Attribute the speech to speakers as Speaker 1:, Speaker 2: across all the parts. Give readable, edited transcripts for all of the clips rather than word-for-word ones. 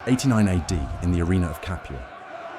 Speaker 1: 89 AD, in the arena of Capua.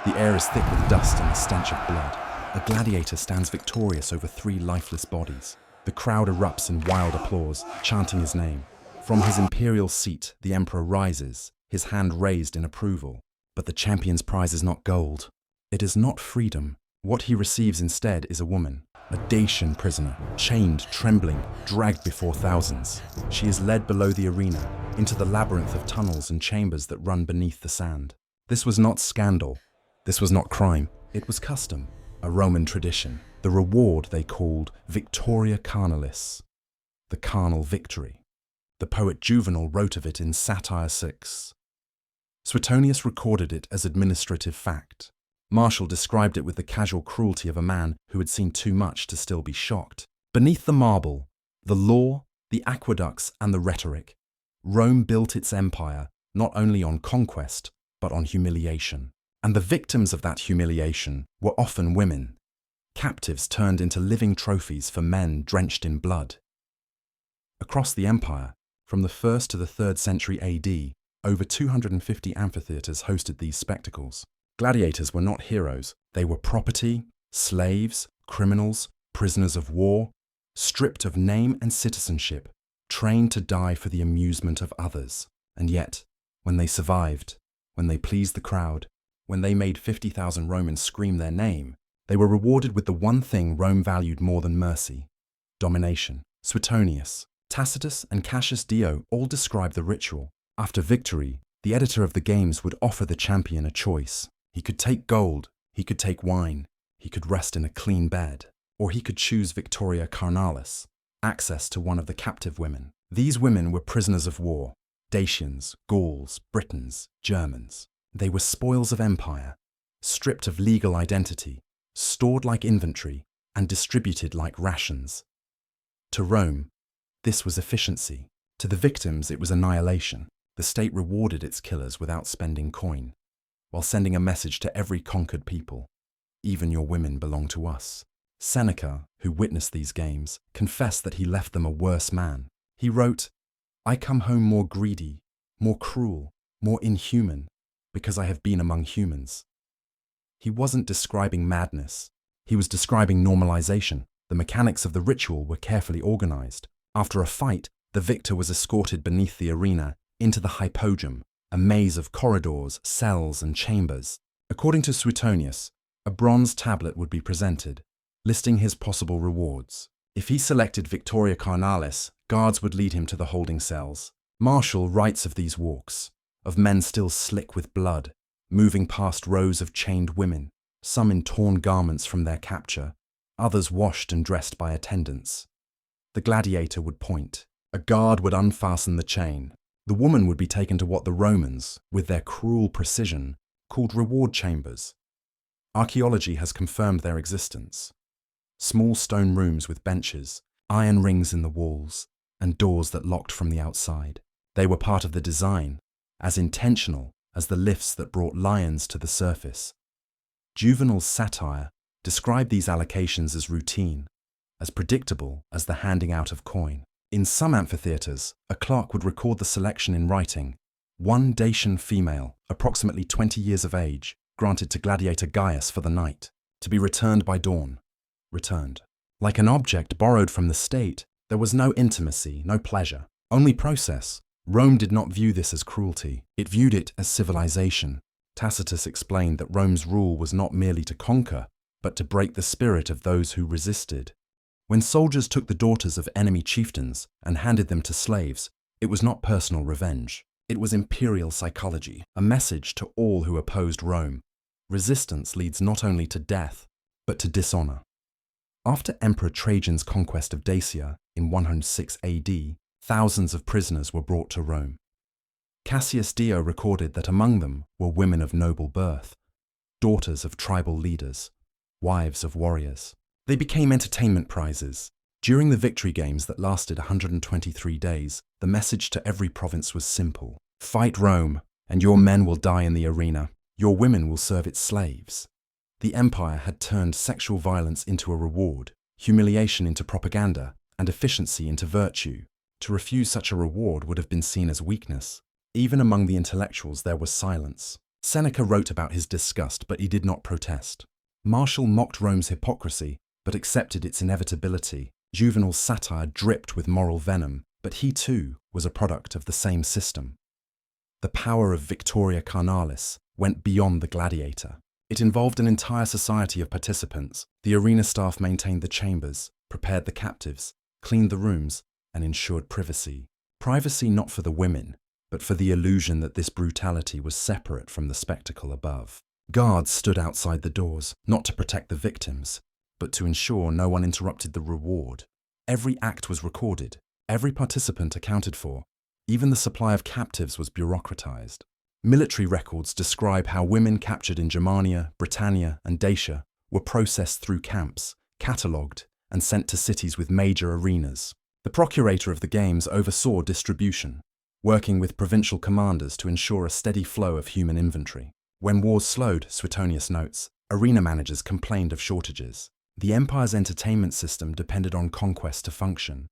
Speaker 1: The air is thick with dust and the stench of blood. A gladiator stands victorious over 3 lifeless bodies. The crowd erupts in wild applause, chanting his name. From his imperial seat, the emperor rises, his hand raised in approval. But the champion's prize is not gold. It is not freedom. What he receives instead is a woman, a Dacian prisoner, chained, trembling, dragged before thousands. She is led below the arena, into the labyrinth of tunnels and chambers that run beneath the sand. This was not scandal. This was not crime. It was custom, a Roman tradition. The reward they called victoria carnalis, the carnal victory. The poet Juvenal wrote of it in Satire 6. Suetonius recorded it as administrative fact. Martial described it with the casual cruelty of a man who had seen too much to still be shocked. Beneath the marble, the law, the aqueducts, and the rhetoric, Rome built its empire not only on conquest, but on humiliation. And the victims of that humiliation were often women, captives turned into living trophies for men drenched in blood. Across the empire, from the 1st to the 3rd century AD, over 250 amphitheatres hosted these spectacles. Gladiators were not heroes. They were property, slaves, criminals, prisoners of war, stripped of name and citizenship, trained to die for the amusement of others. And yet, when they survived, when they pleased the crowd, when they made 50,000 Romans scream their name, they were rewarded with the one thing Rome valued more than mercy: domination. Suetonius, Tacitus, and Cassius Dio all describe the ritual. After victory, the editor of the games would offer the champion a choice. He could take gold, he could take wine, he could rest in a clean bed, or he could choose victoria carnalis, access to one of the captive women. These women were prisoners of war: Dacians, Gauls, Britons, Germans. They were spoils of empire, stripped of legal identity, stored like inventory, and distributed like rations. To Rome, this was efficiency. To the victims, it was annihilation. The state rewarded its killers without spending coin, while sending a message to every conquered people: even your women belong to us. Seneca, who witnessed these games, confessed that he left them a worse man. He wrote, "I come home more greedy, more cruel, more inhuman, because I have been among humans." He wasn't describing madness. He was describing normalization. The mechanics of the ritual were carefully organized. After a fight, the victor was escorted beneath the arena into the hypogum, a maze of corridors, cells, and chambers. According to Suetonius, a bronze tablet would be presented, listing his possible rewards. If he selected victoria carnalis, guards would lead him to the holding cells. Martial writes of these walks, of men still slick with blood, moving past rows of chained women, some in torn garments from their capture, others washed and dressed by attendants. The gladiator would point. A guard would unfasten the chain. The woman would be taken to what the Romans, with their cruel precision, called reward chambers. Archaeology has confirmed their existence. Small stone rooms with benches, iron rings in the walls, and doors that locked from the outside. They were part of the design, as intentional as the lifts that brought lions to the surface. Juvenal's satire described these allocations as routine, as predictable as the handing out of coin. In some amphitheatres, a clerk would record the selection in writing: one Dacian female, approximately 20 years of age, granted to gladiator Gaius for the night, to be returned by dawn. Returned. Like an object borrowed from the state, there was no intimacy, no pleasure, only process. Rome did not view this as cruelty. It viewed it as civilization. Tacitus explained that Rome's rule was not merely to conquer, but to break the spirit of those who resisted. When soldiers took the daughters of enemy chieftains and handed them to slaves, it was not personal revenge. It was imperial psychology, a message to all who opposed Rome. Resistance leads not only to death, but to dishonor. After Emperor Trajan's conquest of Dacia in 106 AD, thousands of prisoners were brought to Rome. Cassius Dio recorded that among them were women of noble birth, daughters of tribal leaders, wives of warriors. They became entertainment prizes. During the victory games that lasted 123 days, the message to every province was simple: fight Rome, and your men will die in the arena. Your women will serve its slaves. The empire had turned sexual violence into a reward, humiliation into propaganda, and efficiency into virtue. To refuse such a reward would have been seen as weakness. Even among the intellectuals there was silence. Seneca wrote about his disgust, but he did not protest. Martial mocked Rome's hypocrisy, but accepted its inevitability. Juvenal's satire dripped with moral venom, but he too was a product of the same system. The power of Victoria Carnalis went beyond the gladiator. It involved an entire society of participants. The arena staff maintained the chambers, prepared the captives, cleaned the rooms, and ensured privacy. Privacy not for the women, but for the illusion that this brutality was separate from the spectacle above. Guards stood outside the doors, not to protect the victims, but to ensure no one interrupted the reward. Every act was recorded, every participant accounted for. Even the supply of captives was bureaucratized. Military records describe how women captured in Germania, Britannia, and Dacia were processed through camps, catalogued, and sent to cities with major arenas. The procurator of the games oversaw distribution, working with provincial commanders to ensure a steady flow of human inventory. When wars slowed, Suetonius notes, arena managers complained of shortages. The empire's entertainment system depended on conquest to function.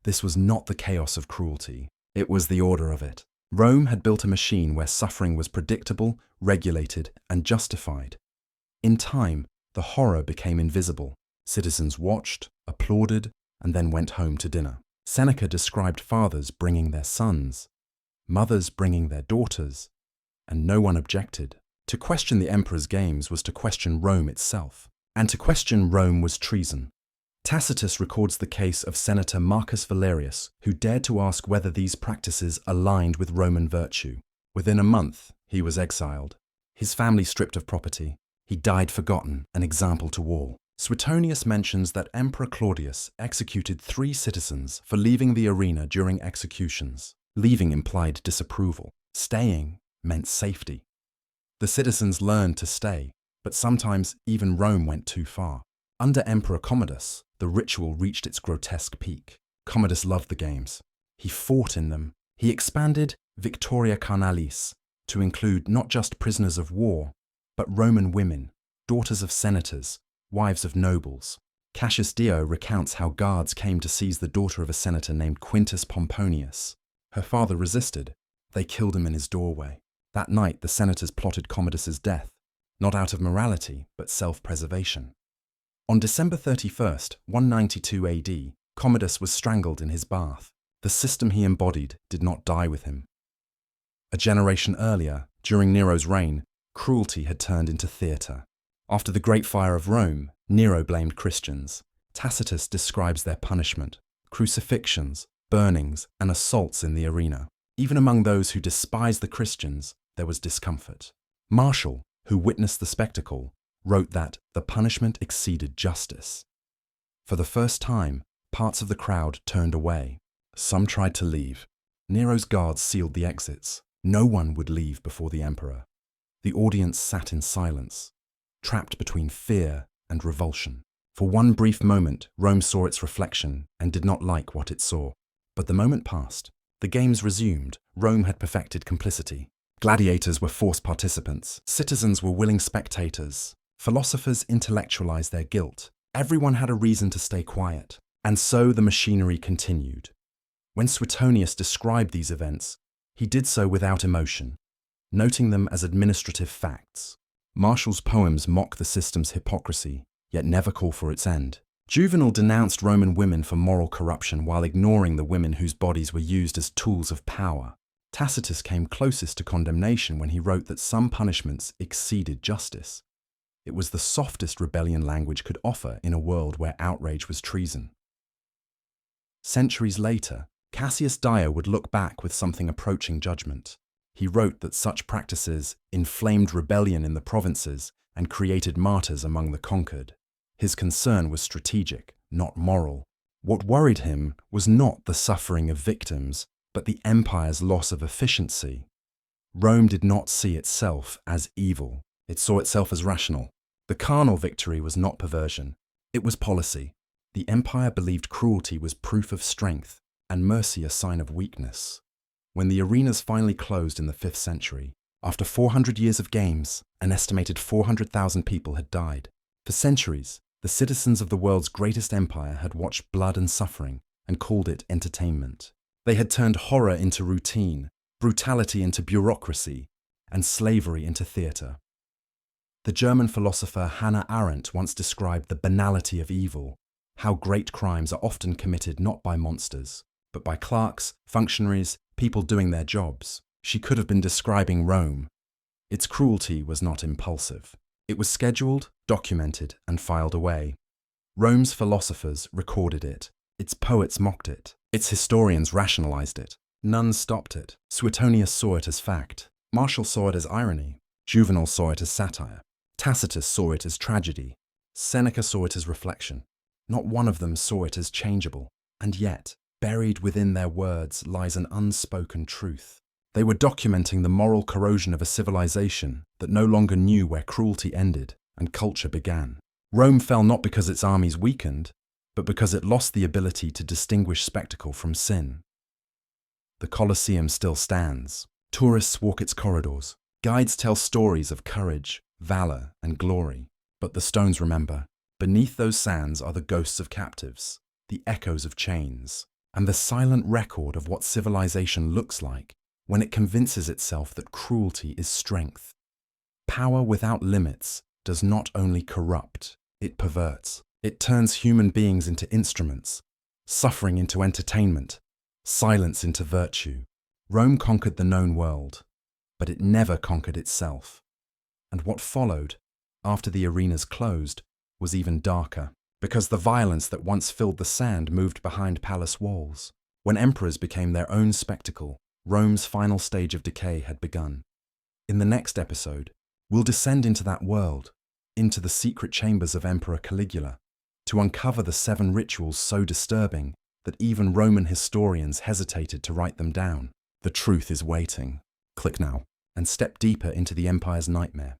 Speaker 1: This was not the chaos of cruelty, it was the order of it. Rome had built a machine where suffering was predictable, regulated, and justified. In time, the horror became invisible. Citizens watched, applauded, and then went home to dinner. Seneca described fathers bringing their sons, mothers bringing their daughters, and no one objected. To question the emperor's games was to question Rome itself, and to question Rome was treason. Tacitus records the case of Senator Marcus Valerius, who dared to ask whether these practices aligned with Roman virtue. Within a month, he was exiled. His family stripped of property. He died forgotten, an example to all. Suetonius mentions that Emperor Claudius executed 3 citizens for leaving the arena during executions. Leaving implied disapproval. Staying meant safety. The citizens learned to stay, but sometimes even Rome went too far. Under Emperor Commodus, the ritual reached its grotesque peak. Commodus loved the games. He fought in them. He expanded Victoria Carnalis to include not just prisoners of war, but Roman women, daughters of senators, wives of nobles. Cassius Dio recounts how guards came to seize the daughter of a senator named Quintus Pomponius. Her father resisted. They killed him in his doorway. That night, the senators plotted Commodus's death, not out of morality, but self-preservation. On December 31st, 192 AD, Commodus was strangled in his bath. The system he embodied did not die with him. A generation earlier, during Nero's reign, cruelty had turned into theatre. After the Great Fire of Rome, Nero blamed Christians. Tacitus describes their punishment: crucifixions, burnings, and assaults in the arena. Even among those who despised the Christians, there was discomfort. Martial, who witnessed the spectacle, wrote that the punishment exceeded justice. For the first time, parts of the crowd turned away. Some tried to leave. Nero's guards sealed the exits. No one would leave before the emperor. The audience sat in silence, trapped between fear and revulsion. For one brief moment, Rome saw its reflection and did not like what it saw. But the moment passed. The games resumed. Rome had perfected complicity. Gladiators were forced participants. Citizens were willing spectators. Philosophers intellectualized their guilt. Everyone had a reason to stay quiet. And so the machinery continued. When Suetonius described these events, he did so without emotion, noting them as administrative facts. Martial's poems mock the system's hypocrisy, yet never call for its end. Juvenal denounced Roman women for moral corruption while ignoring the women whose bodies were used as tools of power. Tacitus came closest to condemnation when he wrote that some punishments exceeded justice. It was the softest rebellion language could offer in a world where outrage was treason. Centuries later, Cassius Dio would look back with something approaching judgment. He wrote that such practices inflamed rebellion in the provinces and created martyrs among the conquered. His concern was strategic, not moral. What worried him was not the suffering of victims, but the empire's loss of efficiency. Rome did not see itself as evil. It saw itself as rational. The carnal victory was not perversion. It was policy. The empire believed cruelty was proof of strength and mercy a sign of weakness. When the arenas finally closed in the 5th century, after 400 years of games, an estimated 400,000 people had died. For centuries, the citizens of the world's greatest empire had watched blood and suffering and called it entertainment. They had turned horror into routine, brutality into bureaucracy, and slavery into theatre. The German philosopher Hannah Arendt once described the banality of evil, how great crimes are often committed not by monsters, but by clerks, functionaries, people doing their jobs. She could have been describing Rome. Its cruelty was not impulsive. It was scheduled, documented, and filed away. Rome's philosophers recorded it. Its poets mocked it. Its historians rationalized it. None stopped it. Suetonius saw it as fact. Martial saw it as irony. Juvenal saw it as satire. Tacitus saw it as tragedy. Seneca saw it as reflection. Not one of them saw it as changeable. And yet, buried within their words lies an unspoken truth. They were documenting the moral corrosion of a civilization that no longer knew where cruelty ended and culture began. Rome fell not because its armies weakened, but because it lost the ability to distinguish spectacle from sin. The Colosseum still stands. Tourists walk its corridors. Guides tell stories of courage, valor, and glory. But the stones remember. Beneath those sands are the ghosts of captives, the echoes of chains, and the silent record of what civilization looks like when it convinces itself that cruelty is strength. Power without limits does not only corrupt, it perverts. It turns human beings into instruments, suffering into entertainment, silence into virtue. Rome conquered the known world, but it never conquered itself. And what followed, after the arenas closed, was even darker, because the violence that once filled the sand moved behind palace walls. When emperors became their own spectacle, Rome's final stage of decay had begun. In the next episode, we'll descend into that world, into the secret chambers of Emperor Caligula, to uncover the 7 rituals so disturbing that even Roman historians hesitated to write them down. The truth is waiting. Click now and step deeper into the empire's nightmare.